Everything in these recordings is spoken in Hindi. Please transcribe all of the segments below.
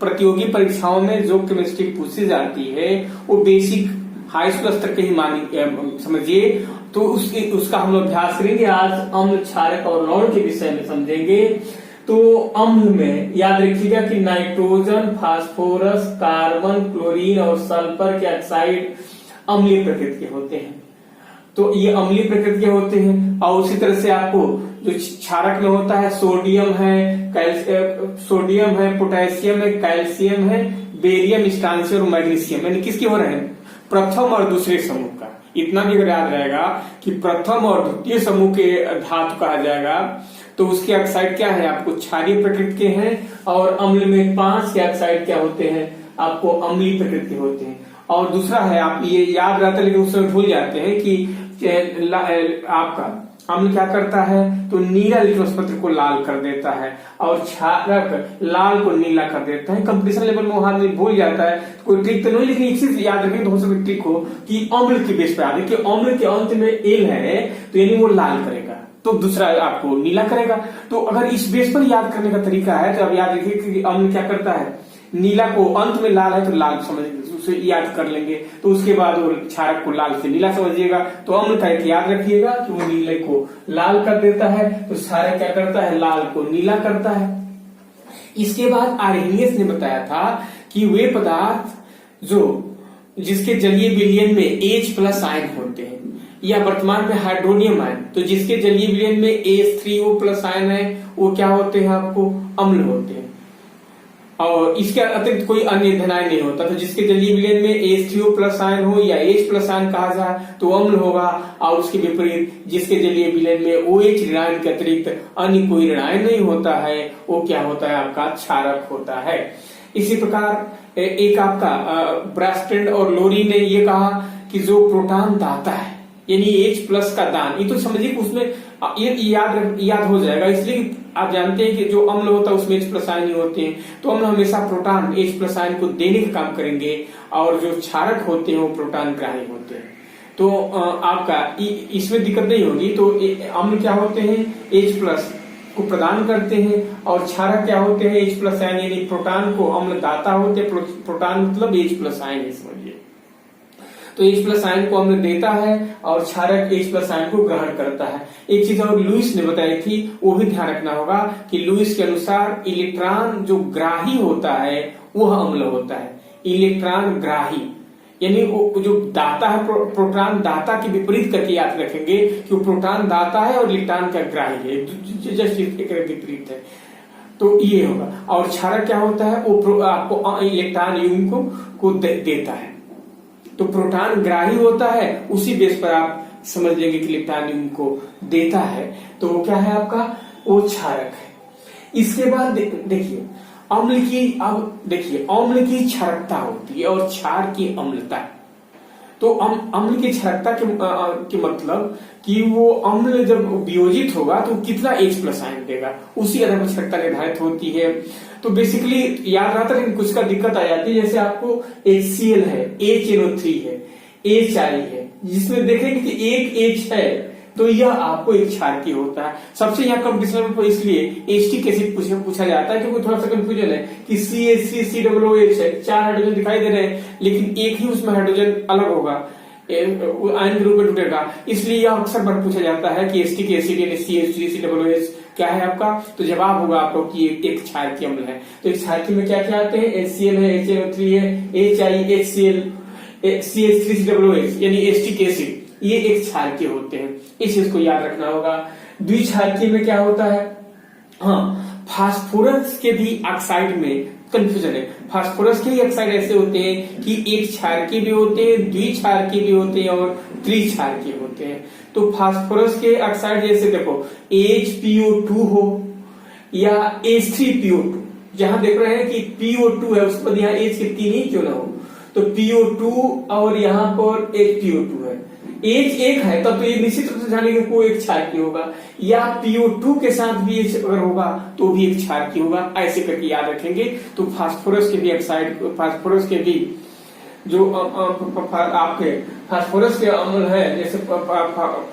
प्रतियोगी परीक्षाओं में जो केमिस्ट्री पूछी जाती है वो बेसिक हाई स्कूल स्तर के ही मानी समझिए। तो उसका हम लोग अभ्यास करेंगे। आज अम्ल, क्षारक और लवण के विषय में समझेंगे। तो अम्ल में याद रखिएगा कि नाइट्रोजन, फास्फोरस, कार्बन, क्लोरीन और सल्फर के ऑक्साइड अम्लीय प्रकृति के होते हैं। तो ये अम्लीय प्रकृति के होते हैं। और उसी तरह से आपको जो क्षारक में होता है सोडियम है, सोडियम है, पोटेशियम है, कैल्शियम है, बेरियम, स्ट्रांसियम और मैग्नीशियम, यानी किसके हो रहे हैं? प्रथम और दूसरे समूह का। इतना भी अगर याद रहेगा कि प्रथम और द्वितीय समूह के धातु कहा जाएगा तो उसके ऑक्साइड क्या है? आपको क्षारीय प्रकृति के हैं। और अम्ल में 5 के ऑक्साइड क्या होते हैं? आपको अम्लीय प्रकृति के होते हैं। और दूसरा है, आप ये याद रहता है लेकिन उसमें भूल जाते हैं कि आपका अम्ल क्या करता है? तो नीला लिटमस पत्र को लाल कर देता है और क्षारक लाल को नीला कर देता है। कंपटीशन लेवल में वहां भूल जाता है, कोई ट्रिक तो नहीं, लेकिन एक चीज याद रखें तो हो सकती ट्रिक हो कि अम्ल के बेस पर याद है कि अम्ल के अंत में एल है तो यानी वो लाल करेगा तो दूसरा आपको नीला करेगा। तो अगर इस बेस पर याद करने का तरीका है तो अब याद रखिए कि अम्ल क्या करता है? नीला को अंत में लाल है तो लाल समझ उसे याद कर लेंगे। तो उसके बाद वो क्षारक को लाल से नीला समझिएगा। तो अम्ल का एक याद रखिएगा कि वो नीले को लाल कर देता है, तो क्षारक क्या करता है? लाल को नीला करता है। इसके बाद आर्हेनियस ने बताया था कि वे पदार्थ जो जिसके जलीय विलयन में H+ आयन होते हैं या वर्तमान में हाइड्रोनियम आयन, तो जिसके जलीय विलयन में H3O+ आयन है वो क्या होते हैं? आपको अम्ल होते हैं। और इसके अतिरिक्त कोई अन्य धनाय नहीं होता। तो जिसके जलीय विलयन में H3O+ आयन हो या H+ आयन कहा जाए तो अम्ल होगा। और उसके विपरीत जिसके जलीय विलयन में OH ऋणायन के अतिरिक्त अन्य कोई ऋणायन नहीं होता है वो क्या होता है? आपका क्षारक होता है। इसी प्रकार एक आपका ब्रास्टेंड और लोरी ने ये कहा कि जो प्रोटॉन दाता है यानी H+ का दान, ये तो समझिए कि उसमें ये याद हो जाएगा। इसलिए आप जानते हैं कि जो अम्ल होता है उसमें H+ आयन होते हैं। तो अम्ल हमेशा प्रोटॉन H+ आयन को देने का काम करेंगे और जो क्षारक होते हैं वो प्रोटॉन ग्राही होते हैं। तो आपका इसमें दिक्कत नहीं होगी। तो अम्ल क्या होते हैं? H+ को प्रदान करते हैं और क्षारक क्या होते हैं? H+ आयन, यानी प्रोटॉन को अम्ल दाता होते हैं। प्रोटॉन मतलब H+ आयन समझिए। तो H+ आयन को अम्ल देता है और क्षारक H+ आयन को ग्रहण करता है। एक चीज और लुईस ने बताई थी, वो भी ध्यान रखना होगा कि लुईस के अनुसार इलेक्ट्रॉन जो ग्राही होता है वह अम्ल होता है। इलेक्ट्रॉन ग्राही यानी वो जो दाता है, प्रोटॉन दाता के विपरीत करके याद रखेंगे कि वो प्रोटॉन दाता है और इलेक्ट्रॉन का ग्राही है, जस्ट एक विपरीत है। तो ये होगा। और क्षारक क्या होता है? वो आपको इलेक्ट्रॉन युग्म को देता है। तो प्रोटॉन ग्राही होता है, उसी बेस पर आप समझ लेंगे कि इलेक्ट्रॉन युग्म को देता है। तो वो क्या है? आपका वो क्षारक है। इसके बाद देखिए अम्ल की, अब देखिए अम्ल की क्षारकता होती है और क्षार की अम्लता। तो अम्ल की क्षारकता के मतलब कि वो अम्ल जब वियोजित होगा तो कितना H+ आयन देगा, उसी आधार पर क्षारकता निर्धारित होती है। तो बेसिकली याद रहता है, लेकिन कुछ का दिक्कत आ जाती है। जैसे आपको HCl है, HNO3 है, HI है, जिसमें देखेंगे कि एक H है तो यह आपको एक क्षारकीय होता है। सबसे यहाँ कंपटीशन में इसलिए एस्टिक एसिड पूछा जाता है क्योंकि थोड़ा सा कंफ्यूजन है कि CH3COOH है, 4 हाइड्रोजन दिखाई दे रहे हैं लेकिन एक ही उसमें हाइड्रोजन अलग होगा, आयन के रूप में टूटेगा। इसलिए यह अक्सर बार पूछा जाता है कि एस्टिक एसिड यानी CH3COOH क्या है आपका? तो जवाब होगा आपको कि एक क्षारकीय अम्ल है। तो एक क्षारकीय में क्या क्या आते हैं? HCl है, HNO3 है, HI, HCl, CH3COOH यानी एस्टिक एसिड, ये एक क्षारकीय होते हैं। इस चीज को याद रखना होगा। द्विक्षारकीय में क्या होता है? हाँ, फास्फोरस के भी ऑक्साइड में कंफ्यूजन है। फास्फोरस के ऑक्साइड ऐसे होते हैं कि एक क्षारकीय भी होते हैं, द्विक्षारकीय भी होते हैं और त्रिक्षारकीय होते हैं। तो फास्फोरस के ऑक्साइड जैसे देखो HPO2 हो या H3PO2, जहां देख रहे हैं कि PO2 है उसके बाद यहाँ H के 3 ही क्यों ना हो, तो PO2 और यहाँ पर HPO2 है, H एक है तब तो ये निश्चित रूप से जानेंगे कोई एक क्षारकीय होगा, या PO2 के साथ भी H अगर होगा तो भी एक क्षारकीय होगा। ऐसे करके याद रखेंगे। तो फास्फोरस के भी ऑक्साइड, फास्फोरस के भी जो आपके फास्फोरस के अम्ल है, जैसे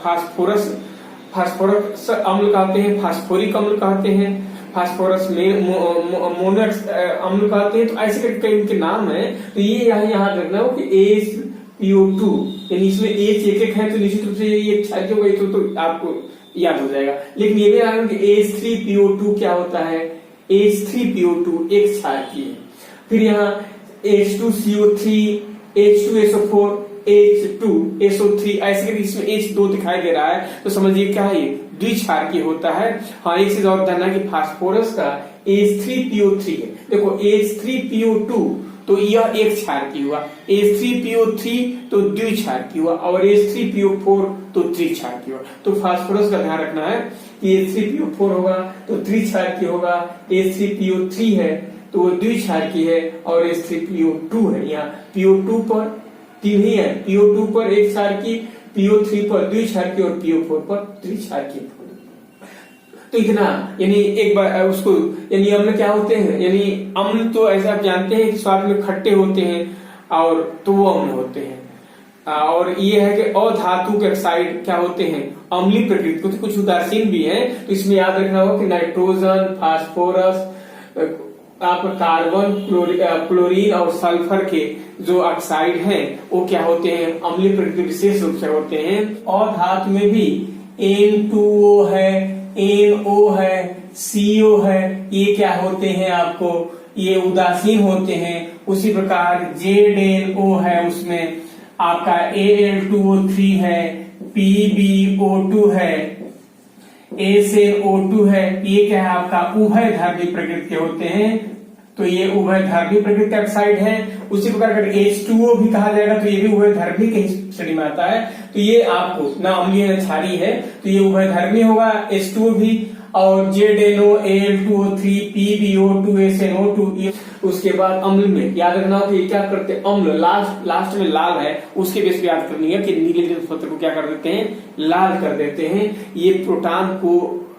फास्फोरस अम्ल कहते हैं, फास्फोरिक अम्ल कहते हैं। फास्फोरस में मोनो अम्ल कहते हैं। तो ऐसे करके कई इनके नाम है। तो ये यहाँ रखना हो कि HPO2, यानी इसमें H एक है तो निश्चित रूप से ये क्षारकी होगा, तो आपको याद हो जाएगा। लेकिन ये भी याद कि H3PO2 क्या होता है, H3PO2 एक क्षारकी है। फिर यहाँ H2CO3, H2SO4, H2SO3 ऐसे करके इसमें H2 दिखाई दे रहा है, तो समझिए क्या है, द्विक्षारकी होता है। हाँ, एक चीज और जानना कि फास्फोरस का H3PO3 है। देखो H3PO2 तो यह एक क्षारकी हुआ, H3PO3 तो द्विक्षारकी हुआ, और H3PO4 तो त्रिक्षारकी हुआ। तो फास्फोरस का ध्यान रखना है कि H3PO4 होगा तो त्रिक्षारकी होगा, H3PO3 है तो वो द्विक्षारकी है, और H3PO2 है। यहाँ PO2 पर 3 ही है, PO2 पर एक क्षारकी, PO3 पर द्विक्षारकी और PO4 पर त्रिक्षारकी। तो इतना, यानी एक बार उसको, यानी अम्ल क्या होते हैं, यानी अम्ल तो ऐसा आप जानते हैं कि स्वाद में खट्टे होते हैं, और तो वो अम्ल होते हैं। और ये है कि अधातु के ऑक्साइड क्या होते हैं, अम्लीय प्रकृति के, कुछ उदासीन भी हैं। तो इसमें याद रखना होगा कि नाइट्रोजन, फास्फोरस, आपका कार्बन, क्लोरीन और सल्फर के जो ऑक्साइड हैं वो क्या होते हैं, अम्लीय प्रकृति विशेष रूप से होते हैं। और धातु में भी N2O है, NO है, CO है, ये क्या होते हैं आपको, ये उदासीन होते हैं। उसी प्रकार ZNO है, उसमें आपका Al2O3 है, PbO2 है, SnO2 है, ये क्या है आपका उभयधर्मी प्रकृति के होते हैं। तो ये उभयधर्मी प्रकृति का ऑक्साइड है। उसी प्रकार अगर H2O भी कहा जाएगा तो ये भी उभयधर्मी के श्रेणी में आता है। तो ये आपको ना अम्लीय ना क्षारीय है, तो ये उभयधर्मी होगा H2O भी। और ZNO, Al2O3, PbO2, SnO2। उसके बाद अम्ल में याद रखना हो कि क्या करते हैं, अम्ल लास्ट में लाल है, उसके बेस पे याद करनी है कि नीले पत्र को क्या कर देते हैं, लाल कर देते हैं। ये प्रोटॉन को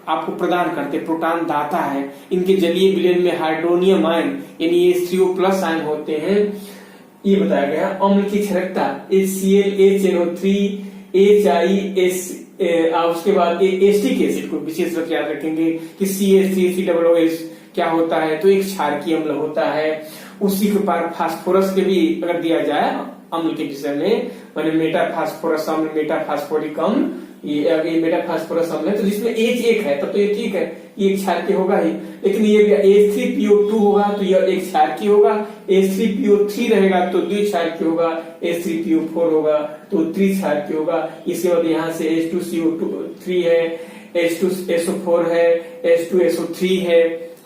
आपको प्रदान करते, प्रोटॉन दाता है। इनके जलीय विलयन में हाइड्रोनियम आयन यानी H3O+ आयन होते हैं, ये बताया गया। अम्ल की क्षारकता HCl, HNO3, HIS, उसके बाद एस्टिक एसिड को विशेष रूप से याद रखेंगे कि CH3COOH क्या होता है, तो एक क्षारकीय अम्ल होता है। उसी के बाद फास्फोरस के भी अगर दिया जाए अम्ल के विषय में, मैंने मेटाफास्फोरस अम्ल, मेटाफास्फोरिक अम्ल, ये मेटाफास्फोरस अम्ल है, तो जिसमें H एक है तब तो ये ठीक है, ये एक क्षारकीय होगा ही। लेकिन ये H3PO2 होगा तो यह एक क्षारकीय होगा, H3PO3 रहेगा तो द्विक्षारकीय होगा, H3PO4 होगा तो त्रिक्षारकीय होगा। इसके बाद यहाँ से H2CO3 है, H2SO4 है, H2SO3 है,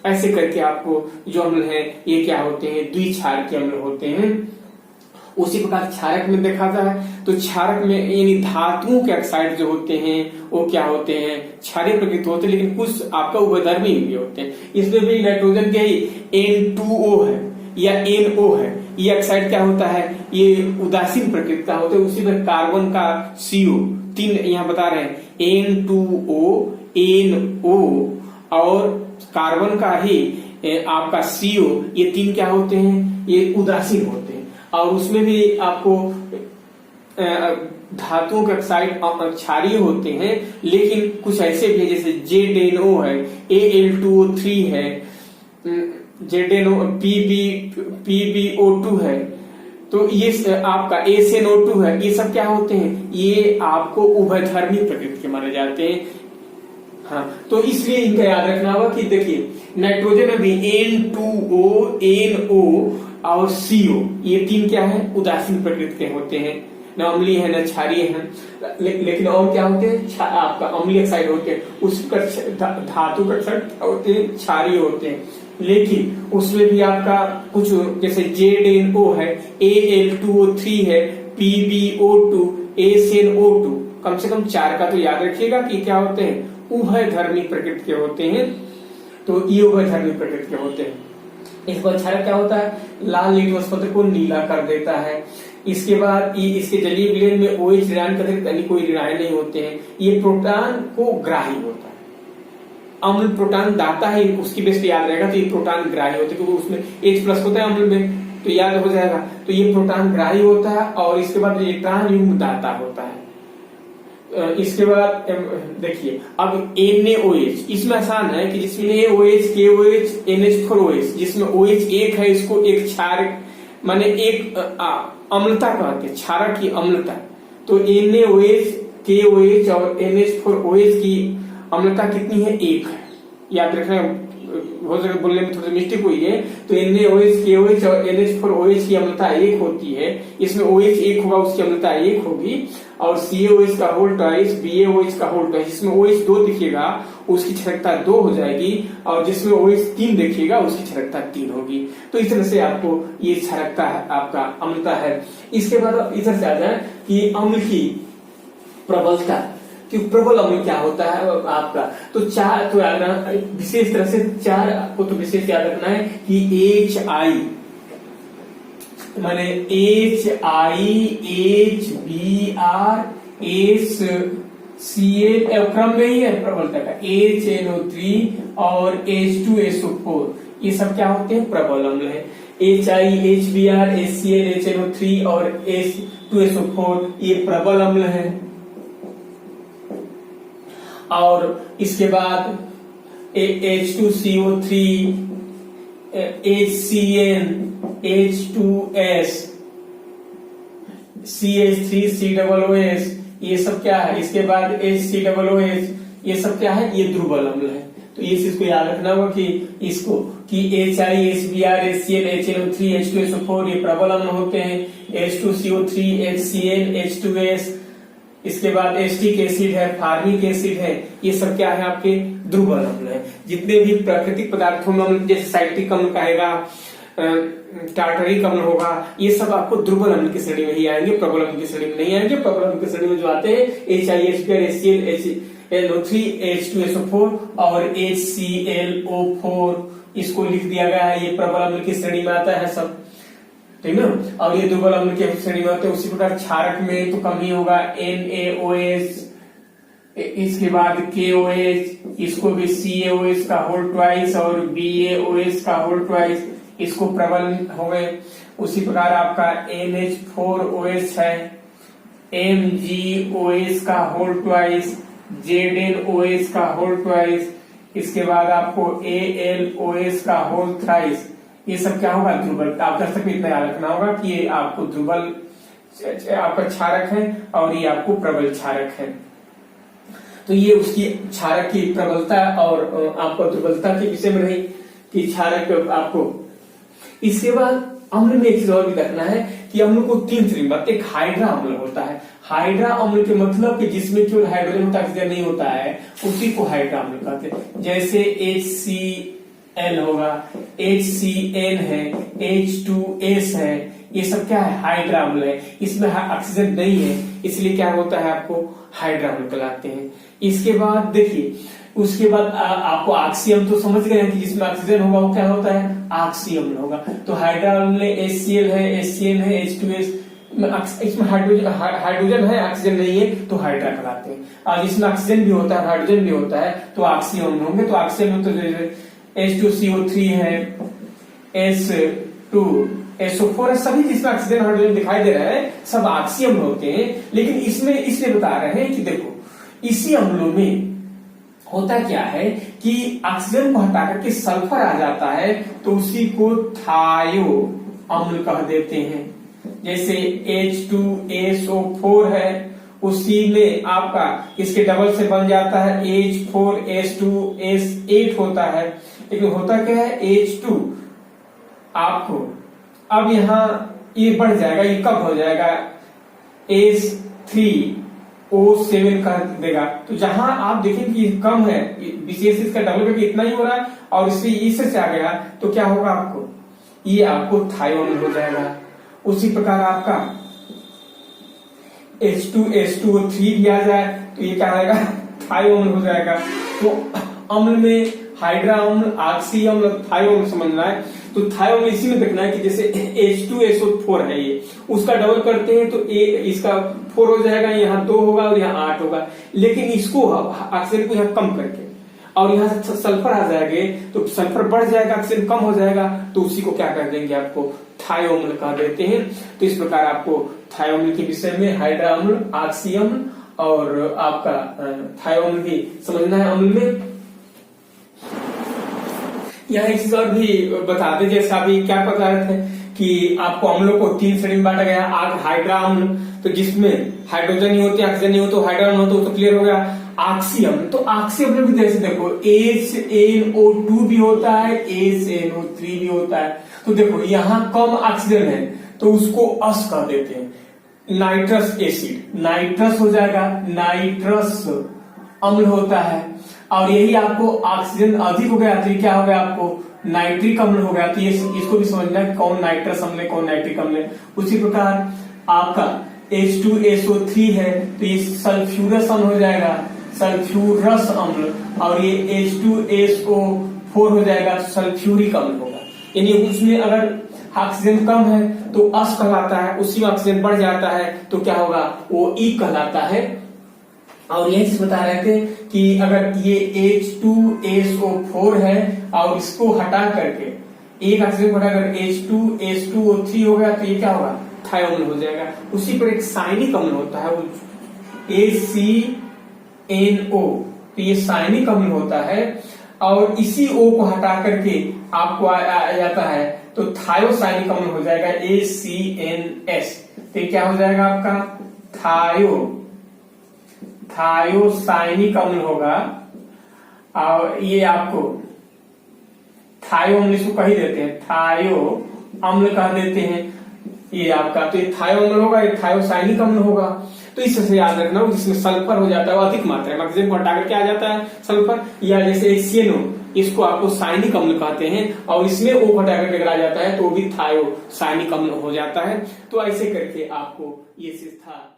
ऐसे करके आपको जो अम्ल है ये क्या होते हैं, द्विक्षारकीय अम्ल होते हैं। उसी प्रकार क्षारक में देखा जाए तो क्षारक में यानी धातुओं के ऑक्साइड जो होते हैं वो क्या होते हैं, क्षारीय प्रकृति होते हैं, लेकिन कुछ आपका उभयधर्मी भी होते हैं। इसमें भी नाइट्रोजन के ही N2O है या NO है, ये ऑक्साइड क्या होता है, ये उदासीन प्रकृति का होता है। उसी में कार्बन का CO, 3 यहाँ बता रहे हैं, N2O, NO और कार्बन का ही आपका CO, ये 3 क्या होते हैं, ये उदासीन होते हैं। और उसमें भी आपको धातुओं के ऑक्साइड क्षारीय होते हैं, लेकिन कुछ ऐसे भी है जैसे ZNO है, Al2O3 है, ZNO, PbO2 है, तो ये आपका SnO2 है, ये सब क्या होते हैं, ये आपको उभयधर्मी प्रकृति के माने जाते हैं। हाँ, तो इसलिए इनका याद रखना होगा कि देखिए नाइट्रोजन में भी N2O, NO और CO, ये 3 क्या है, उदासीन प्रकृति के होते हैं, न अम्लीय है न क्षारीय है। लेकिन और क्या होते हैं, आपका अम्लीय ऑक्साइड होते हैं। उसका धातु का ऑक्साइड क्या होते हैं, क्षारीय होते हैं। लेकिन उसमें भी आपका कुछ जैसे ZNO है, Al2O3 है, PbO2, SnO2, कम से कम 4 का तो याद रखिएगा कि क्या होते हैं, उभयधर्मी प्रकृति के होते हैं। तो ये उभयधर्मी प्रकृति के होते हैं। इसको क्षारक क्या होता है, लाल लिटमस पत्र को नीला कर देता है। इसके बाद इसके जलीय विलयन में OH ऋणायन के अतिरिक्त अन्य कोई ऋणायन नहीं होते हैं। ये प्रोटॉन को ग्राही होता है, अम्ल प्रोटॉन दाता है, उसकी बेस पे याद रहेगा। तो ये प्रोटॉन ग्राही होते हैं क्योंकि उसमें H+ होता है अम्ल में, तो याद हो जाएगा। तो ये प्रोटॉन ग्राही होता है और इसके बाद इलेक्ट्रॉन युग्म दाता होता है। इसके बाद देखिए अब NaOH, इसमें आसान है कि जिसमें OH, KOH, NH4OH, जिसमें OH एक है, इसको एक क्षारक माने एक अम्लता कहते हैं, क्षारक की अम्लता। तो NaOH, KOH और NH4OH की अम्लता कितनी है? एक है। याद रखना, हो सके बोलने में थोड़ी मिस्टेक हुई है। तो NaOH, KOH और NH4OH की अम्लता एक होती है। इसमें OH एक होगा, उसकी अम्लता एक होगी, और CaOH का होल ट्वाइस, BaOH का होल ट्वाइस। जिसमें OH 2 दिखेगा उसकी क्षारकता 2 हो जाएगी, और जिसमें OH 3 दिखेगा उसकी क्षारकता 3 होगी। तो इस तरह से आपको ये क्षारकता है, आपका अम्लता है। इसके बाद इधर से आ जाए कि अम्ल की प्रबलता, कि प्रबल अम्ल क्या होता है आपका। तो चार, तो विशेष तरह से चार आपको तो विशेष याद रखना है कि HI माने HI, HBr, HCl क्रम में ही है प्रबलता का, HNO3 और H2SO4, ये सब क्या होते हैं? प्रबल अम्ल है। HI, HBr, HCl, HNO3 और H2SO4 ये प्रबल अम्ल है। और इसके बाद H2CO3, HCN, H2S, CH3COOH, ये सब क्या है? इसके बाद HCOOH, ये सब क्या है? ये दुर्बल अम्ल है। तो ये चीज को याद रखना होगा कि इसको कि HI, HBr, HCl, HNO3, H2SO4 ये प्रबल अम्ल होते हैं। H2CO3, HCN, H2S, इसके बाद एस्टिक एसिड है, फार्मिक एसिड है, ये सब क्या है? आपके दुर्बल अम्ल है। जितने भी प्राकृतिक पदार्थों में अम्ल, जैसे साइट्रिक अम्ल कहेगा, टार्टरिक अम्ल होगा, ये सब आपको दुर्बल अम्ल की श्रेणी में ही आएंगे, प्रबल अम्ल की श्रेणी में नहीं आएंगे। प्रबल अम्ल की श्रेणी में जो आते हैं HI, HBr, HCl, HNO3, H2SO4 और HClO4, इसको लिख दिया गया है, ये प्रबल अम्ल की श्रेणी में आता है सब, ठीक ना। और ये दुर्बल अम्ल की श्रेणी में आते हैं। उसी प्रकार क्षारक में तो कम ही होगा, NaOH, इसके बाद KOH, इसको भी CaOH का होल ट्वाइस और BaOH का होल ट्वाइस, इसको प्रबल हो गए। उसी प्रकार आपका NH4OH है, MgOH का होल ट्वाइस, ZnOH का होल ट्वाइस, इसके बाद आपको AlOH का होल थ्राइस, ये सब क्या होगा? दुर्बल। आप दर्शक में इतना याद रखना होगा कि ये आपको दुर्बल आपका क्षारक है और ये आपको प्रबल क्षारक है। तो ये उसकी क्षारक की प्रबलता और आपको दुर्बलता के विषय में रही कि क्षारक आपको। इसके बाद अम्ल में एक चीज और भी रखना है कि अम्ल को 3 श्रेणी में, एक हाइड्रा अम्ल होता है। हाइड्रा अम्ल के मतलब कि जिसमें केवल हाइड्रोजन होता है, ऑक्सीजन नहीं होता है, उसी को हाइड्रा अम्ल कहते हैं। जैसे HCl होगा, HCN है, H2S है, ये सब क्या है? हाइड्रा अम्ल है। इसमें ऑक्सीजन नहीं है, इसलिए क्या होता है? आपको हाइड्रा अम्ल कहलाते हैं। इसके बाद देखिए, उसके बाद आपको ऑक्सी अम्ल तो समझ गए हैं कि जिसमें ऑक्सीजन होगा वो क्या होता है? ऑक्सी अम्ल होगा। तो हाइड्रा अम्ल में HCl है, HCN है, H2S, इसमें हाइड्रोजन है, ऑक्सीजन नहीं है, तो हाइड्रा कहलाते हैं। और जिसमें ऑक्सीजन भी होता है, हाइड्रोजन भी होता है, तो ऑक्सी अम्ल होंगे। तो ऑक्सी अम्ल तो H2CO3 है, H2SO4 है, सभी जिसमें ऑक्सीजन हाइड्रोजन दिखाई दे रहा है सब ऑक्सी अम्ल होते हैं। लेकिन इसमें इसलिए बता रहे हैं कि देखो, इसी अम्लों में होता क्या है कि ऑक्सीजन को हटा करके सल्फर आ जाता है, तो उसी को थायो अम्ल कह देते हैं। जैसे H2SO4 है, उसी में आपका इसके डबल से बन जाता है H4S2S8 होता है। लेकिन होता क्या है? H2 आपको अब यहां ये बढ़ जाएगा, ये कब हो जाएगा? S3O7 कर देगा। तो जहां आप देखें कि कम है, विशेष इसका डबल करके इतना ही हो रहा है, और इससे से आ गया, तो क्या होगा? आपको ये आपको थायो अम्ल हो जाएगा। उसी प्रकार आपका H2S2O3 भी आ जाए तो ये क्या आएगा? थायो अम्ल हो जाएगा। तो अम्ल में हाइड्रा अम्ल, ऑक्सी अम्ल, थायो अम्ल समझना है। तो थायो अम्ल इसी में देखना है कि जैसे H2SO4 है, ये उसका डबल करते हैं तो इसका 4 हो जाएगा, यहाँ 2 होगा और यहाँ 8 होगा। लेकिन इसको ऑक्सीजन को यहाँ कम करके और यहाँ सल्फर आ जाएंगे, तो सल्फर बढ़ जाएगा, ऑक्सीजन कम हो जाएगा, तो उसी को क्या कर देंगे? आपको थायो अम्ल कह देते हैं। तो इस प्रकार आपको थायो अम्ल के विषय में हाइड्रा अम्ल, ऑक्सी अम्ल और आपका थायो अम्ल भी समझना है। अम्ल में यहाँ एक चीज और भी बता दें, जैसे अभी क्या पदार्थ है कि आपको अम्लों को 3 श्रेणी में बांटा गया। हाइड्रा अम्ल, तो जिसमें हाइड्रोजन नहीं होते, ऑक्सीजन नहीं होते, हाइड्रोजन हो तो क्लियर हो गया। ऑक्सी अम्ल, तो ऑक्सी अम्ल भी जैसे देखो HNO2 भी होता है, HNO3 भी होता है। तो देखो यहाँ कम ऑक्सीजन है तो उसको अस कह देते हैं। नाइट्रस एसिड, नाइट्रस हो जाएगा, नाइट्रस अम्ल होता है। और यही आपको ऑक्सीजन अधिक हो गया तो ये क्या हो गया, आपको नाइट्रिक अम्ल हो गया। तो ये इसको भी समझना है कौन नाइट्रस अम्ल है, कौन नाइट्रिक अम्ल है। उसी प्रकार आपका H2SO3 है तो ये सल्फ्यूरस अम्ल हो जाएगा, सल्फ्यूरस अम्ल। और ये H2SO4 हो जाएगा, सल्फ्यूरिक अम्ल होगा। यानी उसमें अगर ऑक्सीजन कम है तो अस कहलाता है, उसी में ऑक्सीजन बढ़ जाता है तो क्या होगा, वो ई कहलाता है। और यही चीज बता रहे थे कि अगर ये H2SO4 है और इसको हटा करके एक ऑक्सीजन को हटाकर H2SO3 हो गया तो ये क्या होगा, थायो अम्ल हो जाएगा। उसी पर एक साइनिक अम्ल होता है वो ACNO, तो ये साइनिक अम्ल होता है। और इसी O को हटा करके आपको आ जाता है तो थायोसाइनिक अम्ल हो जाएगा ACNS। तो ये क्या हो जाएगा आपका थायोसाइनिक अम्ल होगा। और ये आपको थायो अम्ल इसको कह ही देते हैं, थायो अम्ल कह देते हैं ये आपका। तो ये थायो अम्ल होगा, ये थायोसाइनिक अम्ल होगा। तो इस तरह से याद रखना, जिसमें सल्फर हो जाता है वो अधिक मात्रा में, ऑक्सीजन को हटा करके आ जाता है सल्फर। या जैसे HCNO, इसको आपको साइनिक अम्ल कहते हैं और इसमें O हटा करके आ जाता है तो वो भी थायोसाइनिक अम्ल हो जाता है। तो ऐसे करके आपको ये चीज था।